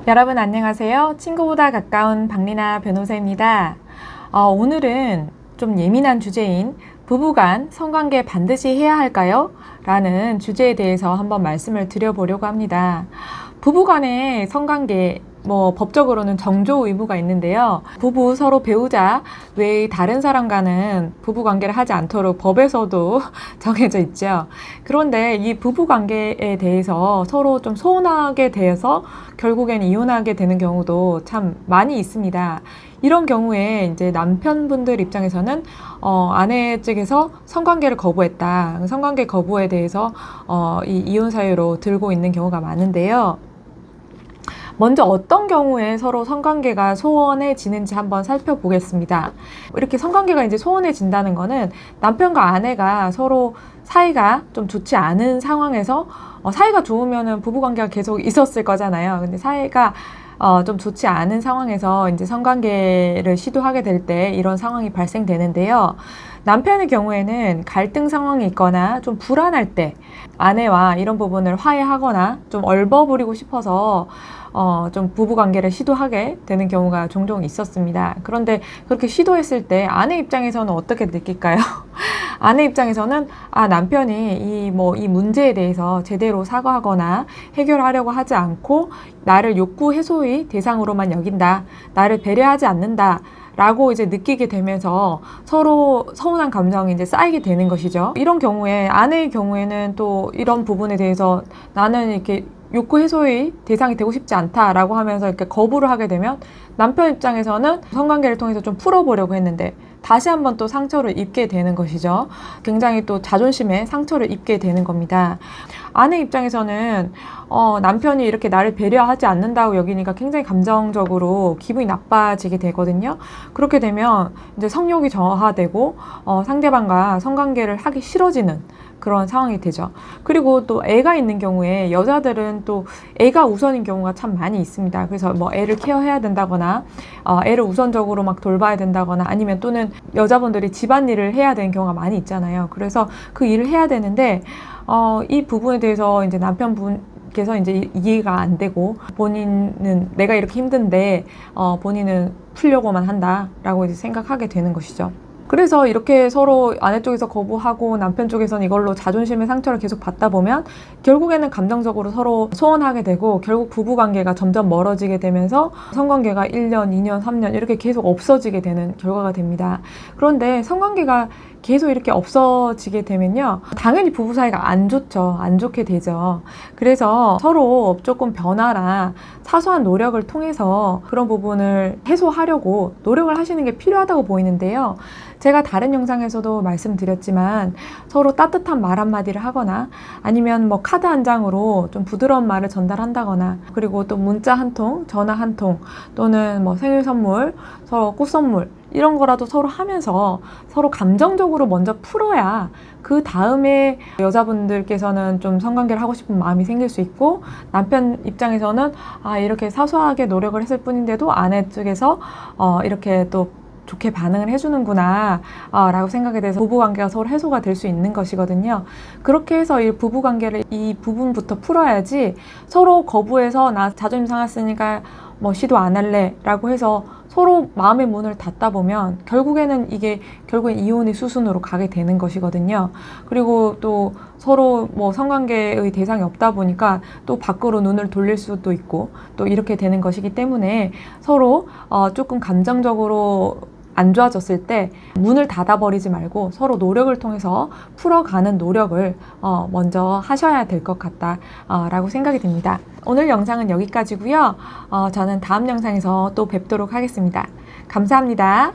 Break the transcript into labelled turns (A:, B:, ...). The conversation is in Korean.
A: 여러분 안녕하세요. 친구보다 가까운 박리나 변호사입니다. 오늘은 좀 예민한 주제인 부부간 성관계 반드시 해야 할까요? 라는 주제에 대해서 한번 말씀을 드려보려고 합니다. 부부간의 성관계 법적으로는 정조 의무가 있는데요. 부부 서로 배우자 외의 다른 사람과는 부부 관계를 하지 않도록 법에서도 정해져 있죠. 그런데 이 부부 관계에 대해서 서로 좀 소원하게 돼서 결국엔 이혼하게 되는 경우도 참 많이 있습니다. 이런 경우에 이제 남편분들 입장에서는 아내 측에서 성관계를 거부했다. 성관계 거부에 대해서 이 이혼 사유로 들고 있는 경우가 많은데요. 먼저 어떤 경우에 서로 성관계가 소원해지는지 한번 살펴보겠습니다. 이렇게 성관계가 이제 소원해진다는 거는 남편과 아내가 서로 사이가 좀 좋지 않은 상황에서 사이가 좋으면은 부부관계가 계속 있었을 거잖아요. 근데 사이가 좀 좋지 않은 상황에서 이제 성관계를 시도하게 될 때 이런 상황이 발생되는데요. 남편의 경우에는 갈등 상황이 있거나 좀 불안할 때 아내와 이런 부분을 화해하거나 좀 얼버무리고 싶어서 좀 부부관계를 시도하게 되는 경우가 종종 있었습니다. 그런데 그렇게 시도했을 때 아내 입장에서는 어떻게 느낄까요? 아내 입장에서는 남편이 이 문제에 대해서 제대로 사과하거나 해결하려고 하지 않고 나를 욕구 해소의 대상으로만 여긴다. 나를 배려하지 않는다. 라고 이제 느끼게 되면서 서로 서운한 감정이 이제 쌓이게 되는 것이죠. 이런 경우에 아내의 경우에는 또 이런 부분에 대해서 나는 이렇게 욕구 해소의 대상이 되고 싶지 않다라고 하면서 이렇게 거부를 하게 되면 남편 입장에서는 성관계를 통해서 좀 풀어보려고 했는데 다시 한번 또 상처를 입게 되는 것이죠. 굉장히 또 자존심에 상처를 입게 되는 겁니다. 아내 입장에서는 남편이 이렇게 나를 배려하지 않는다고 여기니까 굉장히 감정적으로 기분이 나빠지게 되거든요. 그렇게 되면 이제 성욕이 저하되고 상대방과 성관계를 하기 싫어지는 그런 상황이 되죠. 그리고 또 애가 있는 경우에 여자들은 또 애가 우선인 경우가 참 많이 있습니다. 그래서 애를 케어해야 된다거나 애를 우선적으로 막 돌봐야 된다거나 아니면 또는 여자분들이 집안일을 해야 되는 경우가 많이 있잖아요. 그래서 그 일을 해야 되는데 이 부분에 대해서 이제 남편분께서 이제 이해가 안 되고 본인은 내가 이렇게 힘든데 본인은 풀려고만 한다라고 이제 생각하게 되는 것이죠. 그래서 이렇게 서로 아내 쪽에서 거부하고 남편 쪽에서는 이걸로 자존심의 상처를 계속 받다 보면 결국에는 감정적으로 서로 소원하게 되고 결국 부부관계가 점점 멀어지게 되면서 성관계가 1년, 2년, 3년 이렇게 계속 없어지게 되는 결과가 됩니다. 그런데 성관계가 계속 이렇게 없어지게 되면요. 당연히 부부 사이가 안 좋죠. 안 좋게 되죠. 그래서 서로 조금 변화나 사소한 노력을 통해서 그런 부분을 해소하려고 노력을 하시는 게 필요하다고 보이는데요. 제가 다른 영상에서도 말씀드렸지만 서로 따뜻한 말 한마디를 하거나 아니면 카드 한 장으로 좀 부드러운 말을 전달한다거나 그리고 또 문자 한 통, 전화 한 통 또는 생일 선물, 서로 꽃 선물 이런 거라도 서로 하면서 서로 감정적으로 먼저 풀어야 그 다음에 여자분들께서는 좀 성관계를 하고 싶은 마음이 생길 수 있고 남편 입장에서는 이렇게 사소하게 노력을 했을 뿐인데도 아내 쪽에서 이렇게 또 좋게 반응을 해주는구나 라고 생각이 돼서 부부관계가 서로 해소가 될 수 있는 것이거든요. 그렇게 해서 이 부부관계를 이 부분부터 풀어야지 서로 거부해서 나 자존심 상했으니까 시도 안 할래 라고 해서 서로 마음의 문을 닫다 보면 결국에는 이혼의 수순으로 가게 되는 것이거든요. 그리고 또 서로 성관계의 대상이 없다 보니까 또 밖으로 눈을 돌릴 수도 있고 또 이렇게 되는 것이기 때문에 서로 조금 감정적으로 안 좋아졌을 때 문을 닫아버리지 말고 서로 노력을 통해서 풀어가는 노력을 먼저 하셔야 될 것 같다 라고 생각이 듭니다. 오늘 영상은 여기까지고요. 저는 다음 영상에서 또 뵙도록 하겠습니다. 감사합니다.